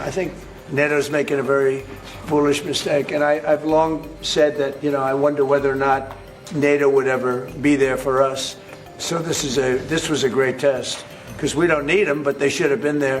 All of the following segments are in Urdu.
I think NATO's making a very foolish mistake, and I've long said that, I wonder whether or not NATO would ever be there for us. So this was a great test. Because we don't need them, but they should have been there.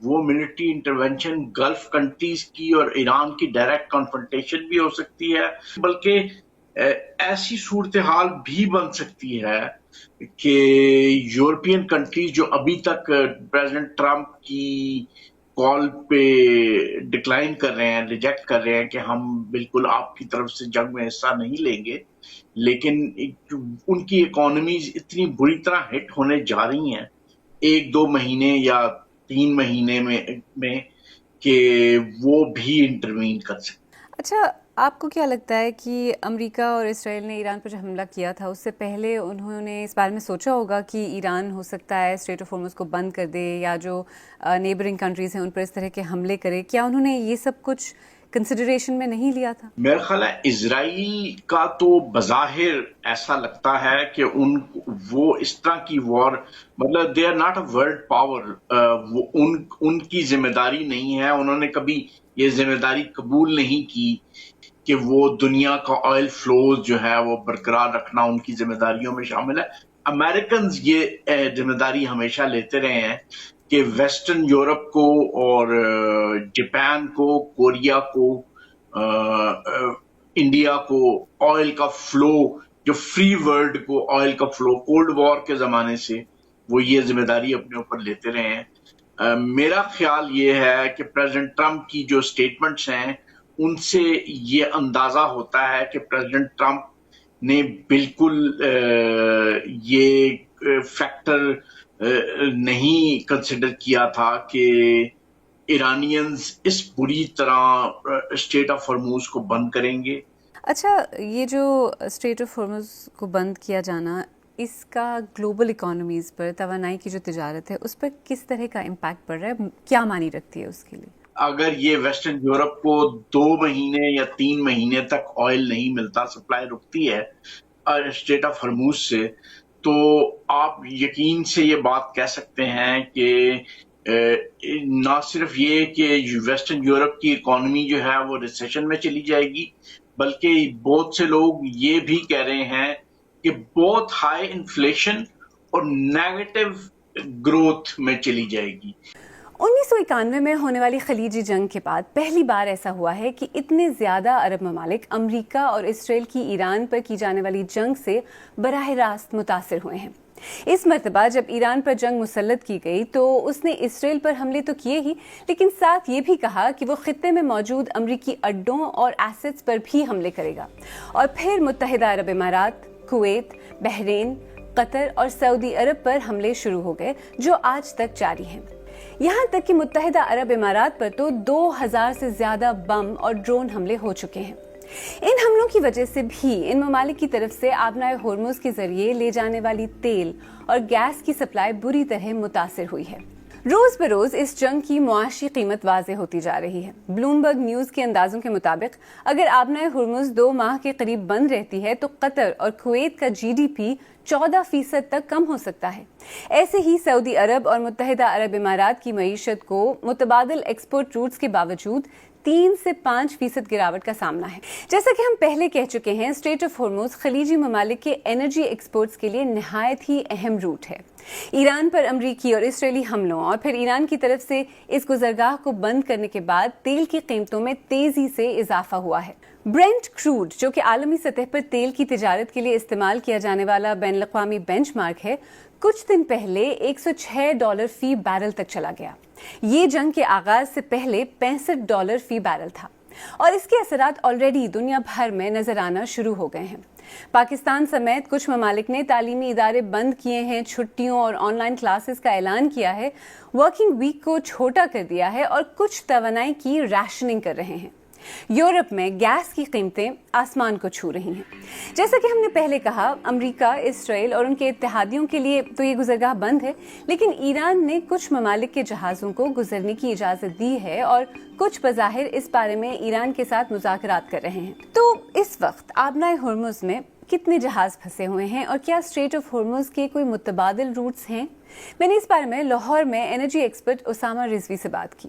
وہ ملٹری انٹرونشن گلف کنٹریز کی اور ایران کی ڈائریکٹ کنفرنٹیشن بھی ہو سکتی ہے، بلکہ ایسی صورتحال بھی بن سکتی ہے کہ یورپین کنٹریز جو ابھی تک پریزیڈنٹ ٹرمپ کی کال پہ ڈکلائن کر رہے ہیں، ریجیکٹ کر رہے ہیں کہ ہم بالکل آپ کی طرف سے جنگ میں حصہ نہیں لیں گے، لیکن ان کی اکانومیز اتنی بری طرح ہٹ ہونے جا رہی ہیں 1-2 مہینے یا 3 مہینے میں کہ وہ بھی انٹروین کر سکتے۔ اچھا، آپ کو کیا لگتا ہے کہ امریکہ اور اسرائیل نے ایران پر جو حملہ کیا تھا اس سے پہلے انہوں نے اس بارے میں سوچا ہوگا کہ ایران ہو سکتا ہے اسٹریٹ آف ہارمز کو بند کر دے یا جو نیبرنگ کنٹریز ہیں ان پر اس طرح کے حملے کرے؟ کیا انہوں نے یہ سب کچھ کنسیڈریشن میں نہیں لیا تھا؟ میرا خیال ہے اسرائیل کا تو بظاہر ایسا لگتا ہے کہ وہ اس طرح کی وار، مطلب they are not a world power, ان کی ذمہ داری نہیں ہے، انہوں نے کبھی یہ ذمہ داری قبول نہیں کی کہ وہ دنیا کا آئل فلوز جو ہے وہ برقرار رکھنا ان کی ذمہ داریوں میں شامل ہے۔ امریکنز یہ ذمہ داری ہمیشہ لیتے رہے ہیں کہ ویسٹرن یورپ کو اور جاپان کو، کوریا کو، انڈیا کو آئل کا فلو، جو فری ورلڈ کو آئل کا فلو کولڈ وار کے زمانے سے وہ یہ ذمہ داری اپنے اوپر لیتے رہے ہیں۔ میرا خیال یہ ہے کہ پریزیڈنٹ ٹرمپ کی جو سٹیٹمنٹس ہیں ان سے یہ اندازہ ہوتا ہے کہ پریزیڈنٹ ٹرمپ نے بالکل یہ فیکٹر نہیں کنسیڈر کیا تھا کہ ایرانینز اس بری طرح اسٹریٹ آف ہارموز کو بند کریں گے۔ اچھا، یہ جو اسٹریٹ آف ہارمز کو بند کیا جانا، اس کا گلوبل اکانومیز پر، توانائی کی جو تجارت ہے اس پر کس طرح کا امپیکٹ پڑ رہا ہے؟ کیا معنی رکھتی ہے اس کے لیے؟ اگر یہ ویسٹرن یورپ کو 2 مہینے یا 3 مہینے تک آئل نہیں ملتا، سپلائی رکتی ہے اسٹریٹ آف ہرموز سے، تو آپ یقین سے یہ بات کہہ سکتے ہیں کہ نہ صرف یہ کہ ویسٹرن یورپ کی اکانومی جو ہے وہ ریسیشن میں چلی جائے گی، بلکہ بہت سے لوگ یہ بھی کہہ رہے ہیں کہ بہت ہائی انفلیشن اور نیگیٹو گروتھ میں چلی جائے گی۔ 1991 میں ہونے والی خلیجی جنگ کے بعد پہلی بار ایسا ہوا ہے کہ اتنے زیادہ عرب ممالک امریکہ اور اسرائیل کی ایران پر کی جانے والی جنگ سے براہ راست متاثر ہوئے ہیں۔ اس مرتبہ جب ایران پر جنگ مسلط کی گئی تو اس نے اسرائیل پر حملے تو کیے ہی، لیکن ساتھ یہ بھی کہا کہ وہ خطے میں موجود امریکی اڈوں اور ایسٹس پر بھی حملے کرے گا، اور پھر متحدہ عرب امارات، کویت، بحرین، قطر اور سعودی عرب پر حملے شروع ہو گئے جو آج تک جاری ہیں۔ یہاں تک کہ متحدہ عرب امارات پر تو 2000 سے زیادہ بم اور ڈرون حملے ہو چکے ہیں۔ ان حملوں کی وجہ سے بھی ان ممالک کی طرف سے آبنائے ہرمز کے ذریعے لے جانے والی تیل اور گیس کی سپلائی بری طرح متاثر ہوئی ہے۔ روز بروز اس جنگ کی معاشی قیمت واضح ہوتی جا رہی ہے۔ بلومبرگ نیوز کے اندازوں کے مطابق اگر آبنائے ہرمز 2 ماہ کے قریب بند رہتی ہے تو قطر اور کویت کا GDP 14% تک کم ہو سکتا ہے۔ ایسے ہی سعودی عرب اور متحدہ عرب امارات کی معیشت کو متبادل ایکسپورٹ روٹس کے باوجود 3 سے 5% گراوٹ کا سامنا ہے۔ جیسا کہ ہم پہلے کہہ چکے ہیں، اسٹریٹ آف ہارمز خلیجی ممالک کے انرجی ایکسپورٹس کے لیے نہایت ہی اہم روٹ ہے۔ ایران پر امریکی اور اسرائیلی حملوں اور پھر ایران کی طرف سے اس گزرگاہ کو بند کرنے کے بعد تیل کی قیمتوں میں تیزی سے اضافہ ہوا ہے۔ برینٹ کروڈ، جو کہ عالمی سطح پر تیل کی تجارت کے لیے استعمال کیا جانے والا بین الاقوامی بینچ مارک ہے، کچھ دن پہلے $106 فی بیرل تک چلا گیا۔ یہ جنگ کے آغاز سے پہلے $65 فی بیرل تھا، اور اس کے اثرات آلریڈی دنیا بھر میں نظر آنا شروع ہو گئے ہیں۔ پاکستان سمیت کچھ ممالک نے تعلیمی ادارے بند کیے ہیں، چھٹیوں اور آن لائن کلاسز کا اعلان کیا ہے، ورکنگ ویک کو چھوٹا کر دیا ہے اور کچھ توانائی کی ریشننگ کر رہے ہیں۔ یورپ میں گیس کی قیمتیں آسمان کو چھو رہی ہیں۔ جیسا کہ ہم نے پہلے کہا، امریکہ، اسرائیل اور ان کے اتحادیوں کے لیے تو یہ گزرگاہ بند ہے، لیکن ایران نے کچھ ممالک کے جہازوں کو گزرنے کی اجازت دی ہے اور کچھ بظاہر اس بارے میں ایران کے ساتھ مذاکرات کر رہے ہیں۔ تو اس وقت آبنائے ہرمز میں کتنے جہاز پھنسے ہوئے ہیں اور کیا اسٹریٹ آف ہرمز کے کوئی متبادل روٹس ہیں؟ میں نے اس بارے میں لاہور میں انرجی ایکسپرٹ اسامہ رضوی سے بات کی۔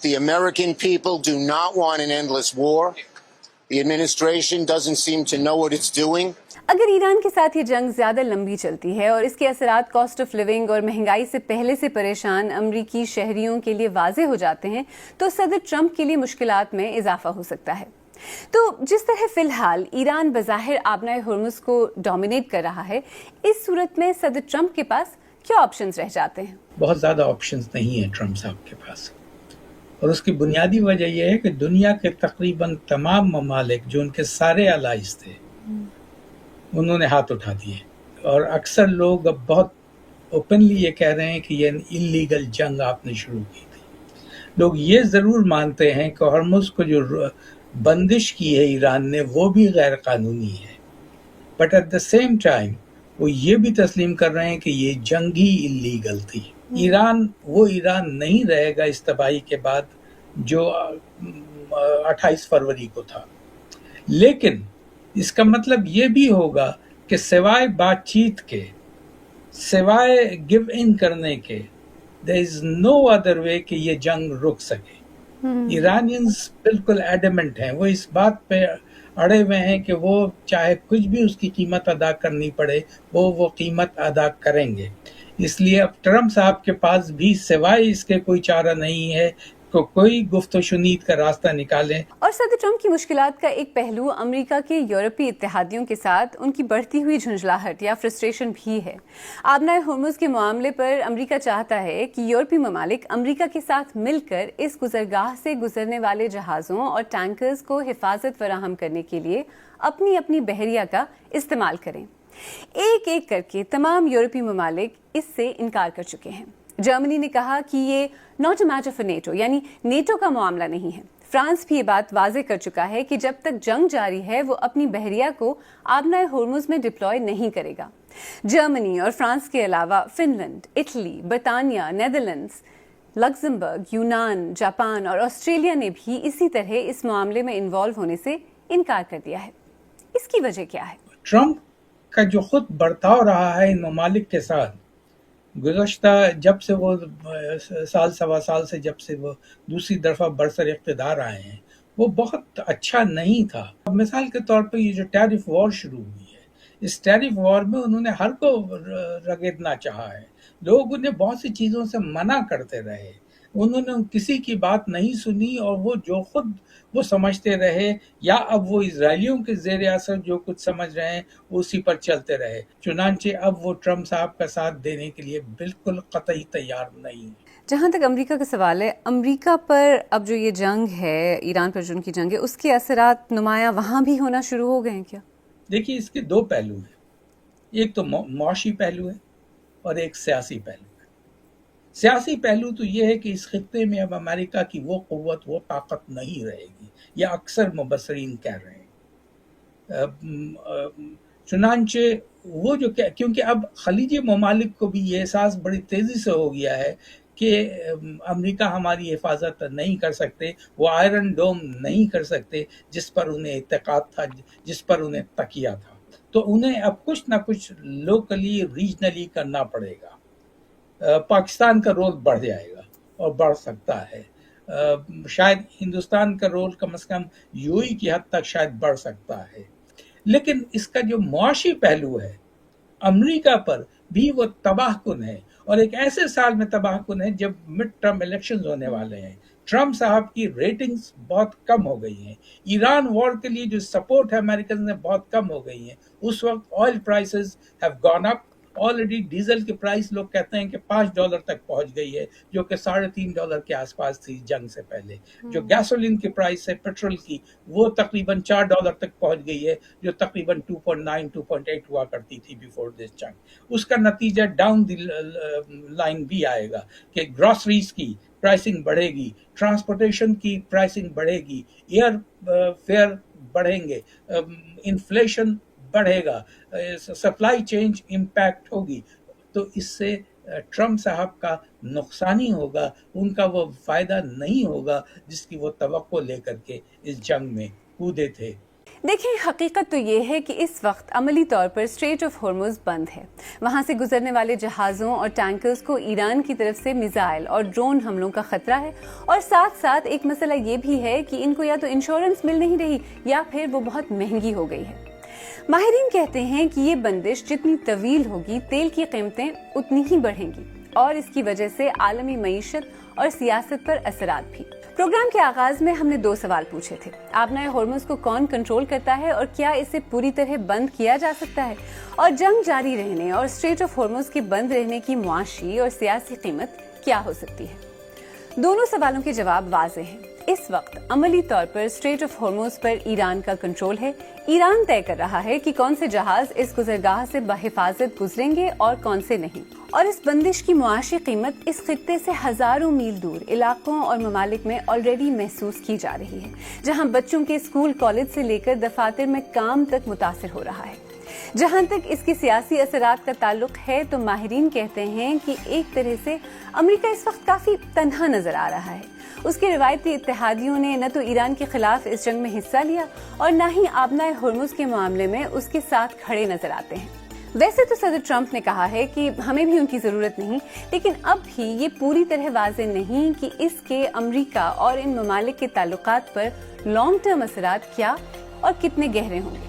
The American people do not want an endless war. The administration doesn't seem to know what it's doing. اگر ایران کے ساتھ یہ جنگ زیادہ لمبی چلتی ہے اور اس کے اثرات کاسٹ آف لیونگ اور مہنگائی سے پہلے سے پریشان امریکی شہریوں کے لیے واضح ہو جاتے ہیں تو صدر ٹرمپ کے لیے مشکلات میں اضافہ ہو سکتا ہے. تو جس طرح فی الحال ایران بظاہر آبنائے ہرمز کو ڈومینیٹ کر رہا ہے، اس صورت میں صدر ٹرمپ کے پاس کیا آپشنز رہ جاتے ہیں؟ بہت زیادہ آپشنز نہیں ہیں ٹرمپ صاحب کے پاس، اور اس کی بنیادی وجہ یہ ہے کہ دنیا کے تقریباً تمام ممالک جو ان کے سارے الائز تھے انہوں نے ہاتھ اٹھا دیے، اور اکثر لوگ اب بہت اوپنلی یہ کہہ رہے ہیں کہ یہ انلیگل جنگ آپ نے شروع کی تھی. لوگ یہ ضرور مانتے ہیں کہ ہرمز کو جو بندش کی ہے ایران نے وہ بھی غیر قانونی ہے، but at the same time وہ یہ بھی تسلیم کر رہے ہیں کہ یہ جنگ ہی انلیگل تھی. ایران وہ ایران نہیں رہے گا اس تباہی کے بعد جو 28 فروری کو تھا، لیکن اس کا مطلب یہ بھی ہوگا کہ سوائے بات چیت کے، سوائے گیو ان کرنے کے، there is no other way کہ یہ جنگ رک سکے. ایرانینز بالکل ایڈمنٹ ہیں، وہ اس بات پہ اڑے ہوئے ہیں کہ وہ چاہے کچھ بھی اس کی قیمت ادا کرنی پڑے وہ قیمت ادا کریں گے. اس لیے اب ٹرمپ صاحب کے پاس بھی سوائے اس کے کوئی چارہ نہیں ہے کہ کوئی گفت و شنید کا راستہ نکالیں. اور صدر ٹرمپ کی مشکلات کا ایک پہلو امریکہ کے یورپی اتحادیوں کے ساتھ ان کی بڑھتی ہوئی جھنجھلاہٹ یا فرسٹریشن بھی ہے. آبنائے ہرمز کے معاملے پر امریکہ چاہتا ہے کہ یورپی ممالک امریکہ کے ساتھ مل کر اس گزرگاہ سے گزرنے والے جہازوں اور ٹینکرز کو حفاظت فراہم کرنے کے لیے اپنی اپنی بحریہ کا استعمال کریں. ایک ایک کر کے تمام یورپی ممالک اس سے انکار کر چکے ہیں. جرمنی نے کہا کہ یہ not a matter for NATO, یعنی نیٹو کا معاملہ نہیں ہے. فرانس بھی یہ بات واضح کر چکا ہے کہ جب تک جنگ جاری ہے وہ اپنی بحریہ کو آبنائے ہرمز میں ڈپلوائے نہیں کرے گا. جرمنی اور فرانس کے علاوہ فن لینڈ، اٹلی، برطانیہ، نیدرلینڈز، لگزمبرگ، یونان، جاپان اور آسٹریلیا نے بھی اسی طرح اس معاملے میں انوالو ہونے سے انکار کر دیا ہے. اس کی وجہ کیا ہے؟ ٹرمپ کا جو خود برتاؤ رہا ہے ان ممالک کے ساتھ گزشتہ جب سے وہ سال سوا سال سے جب سے وہ دوسری دفعہ برسر اقتدار آئے ہیں وہ بہت اچھا نہیں تھا. مثال کے طور پہ یہ جو ٹیرف وار شروع ہوئی ہے، اس ٹیرف وار میں انہوں نے ہر کو رگڑنا چاہا ہے. لوگ انہیں بہت سی چیزوں سے منع کرتے رہے، انہوں نے کسی کی بات نہیں سنی، اور وہ جو خود وہ سمجھتے رہے، یا اب وہ اسرائیلیوں کے زیر اثر جو کچھ سمجھ رہے ہیں اسی پر چلتے رہے. چنانچہ اب وہ ٹرمپ صاحب کا ساتھ دینے کے لیے بالکل قطعی تیار نہیں. جہاں تک امریکہ کا سوال ہے، امریکہ پر اب جو یہ جنگ ہے، ایران پر جو ان کی جنگ ہے، اس کے اثرات نمایاں وہاں بھی ہونا شروع ہو گئے ہیں کیا؟ دیکھیے اس کے دو پہلو ہیں، ایک تو معاشی پہلو ہے اور ایک سیاسی پہلو ہے. سیاسی پہلو تو یہ ہے کہ اس خطے میں اب امریکہ کی وہ قوت، وہ طاقت نہیں رہے گی، یہ اکثر مبصرین کہہ رہے ہیں. چنانچہ وہ جو کیونکہ اب خلیجی ممالک کو بھی یہ احساس بڑی تیزی سے ہو گیا ہے کہ امریکہ ہماری حفاظت نہیں کر سکتے، وہ آئرن ڈوم نہیں کر سکتے جس پر انہیں اعتقاد تھا، جس پر انہیں تکیہ تھا. تو انہیں اب کچھ نہ کچھ لوکلی، ریجنلی کرنا پڑے گا. پاکستان کا رول بڑھ جائے گا اور بڑھ سکتا ہے. شاید ہندوستان کا رول کم از کم یوئی کی حد تک شاید بڑھ سکتا ہے. لیکن اس کا جو معاشی پہلو ہے امریکہ پر بھی وہ تباہ کن ہے، اور ایک ایسے سال میں تباہ کن ہے جب مڈ ٹرم الیکشنز ہونے والے ہیں. ٹرمپ صاحب کی ریٹنگز بہت کم ہو گئی ہیں، ایران وار کے لیے جو سپورٹ ہے امریکن نے بہت کم ہو گئی ہیں. اس وقت oil prices have gone up. Already diesel کی پرائس لوگ کہتے ہیں کہ $5 تک پہنچ گئی ہے، جو کہ $3.5 کے آس پاس تھی جنگ سے پہلے. جو گیسولین کی پرائس ہے پیٹرول کی، وہ تقریباً $4 تک پہنچ گئی ہے، جو تقریباً 2.8 ہوا کرتی تھی بیفور دس جنگ. اس کا نتیجہ ڈاؤن دی لائن بھی آئے گا کہ گراسریز کی پرائسنگ بڑھے گی، ٹرانسپورٹیشن کی پرائسنگ بڑھے گی، ایئر فیئر بڑھیں گے، انفلیشن بڑھے گا، سپلائی چین امپیکٹ ہوگی. تو اس سے ٹرمپ صاحب کا نقصان ہی ہوگا، ان کا وہ فائدہ نہیں ہوگا جس کی وہ توقع لے کر کے اس جنگ میں کودے تھے. دیکھیں، حقیقت تو یہ ہے کہ اس وقت عملی طور پر اسٹریٹ آف ہارمز بند ہے. وہاں سے گزرنے والے جہازوں اور ٹینکرز کو ایران کی طرف سے میزائل اور ڈرون حملوں کا خطرہ ہے، اور ساتھ ساتھ ایک مسئلہ یہ بھی ہے کہ ان کو یا تو انشورنس مل نہیں رہی یا پھر وہ بہت مہنگی ہو گئی ہے. ماہرین کہتے ہیں کہ یہ بندش جتنی طویل ہوگی، تیل کی قیمتیں اتنی ہی بڑھیں گی، اور اس کی وجہ سے عالمی معیشت اور سیاست پر اثرات بھی. پروگرام کے آغاز میں ہم نے 2 سوال پوچھے تھے. آبنائے ہارمز کو کون کنٹرول کرتا ہے اور کیا اسے پوری طرح بند کیا جا سکتا ہے؟ اور جنگ جاری رہنے اور اسٹریٹ آف ہارمز کے بند رہنے کی معاشی اور سیاسی قیمت کیا ہو سکتی ہے؟ دونوں سوالوں کے جواب واضح ہیں. اس وقت عملی طور پر اسٹریٹ آف ہارمز پر ایران کا کنٹرول ہے. ایران طے کر رہا ہے کہ کون سے جہاز اس گزرگاہ سے بحفاظت گزریں گے اور کون سے نہیں. اور اس بندش کی معاشی قیمت اس خطے سے ہزاروں میل دور علاقوں اور ممالک میں آلریڈی محسوس کی جا رہی ہے، جہاں بچوں کے اسکول، کالج سے لے کر دفاتر میں کام تک متاثر ہو رہا ہے. جہاں تک اس کے سیاسی اثرات کا تعلق ہے تو ماہرین کہتے ہیں کہ ایک طرح سے امریکہ اس وقت کافی تنہا نظر آ رہا ہے. اس کے روایتی اتحادیوں نے نہ تو ایران کے خلاف اس جنگ میں حصہ لیا اور نہ ہی آبنائے ہرمز کے معاملے میں اس کے ساتھ کھڑے نظر آتے ہیں. ویسے تو صدر ٹرمپ نے کہا ہے کہ ہمیں بھی ان کی ضرورت نہیں، لیکن اب بھی یہ پوری طرح واضح نہیں کہ اس کے امریکہ اور ان ممالک کے تعلقات پر لانگ ٹرم اثرات کیا اور کتنے گہرے ہوں گے.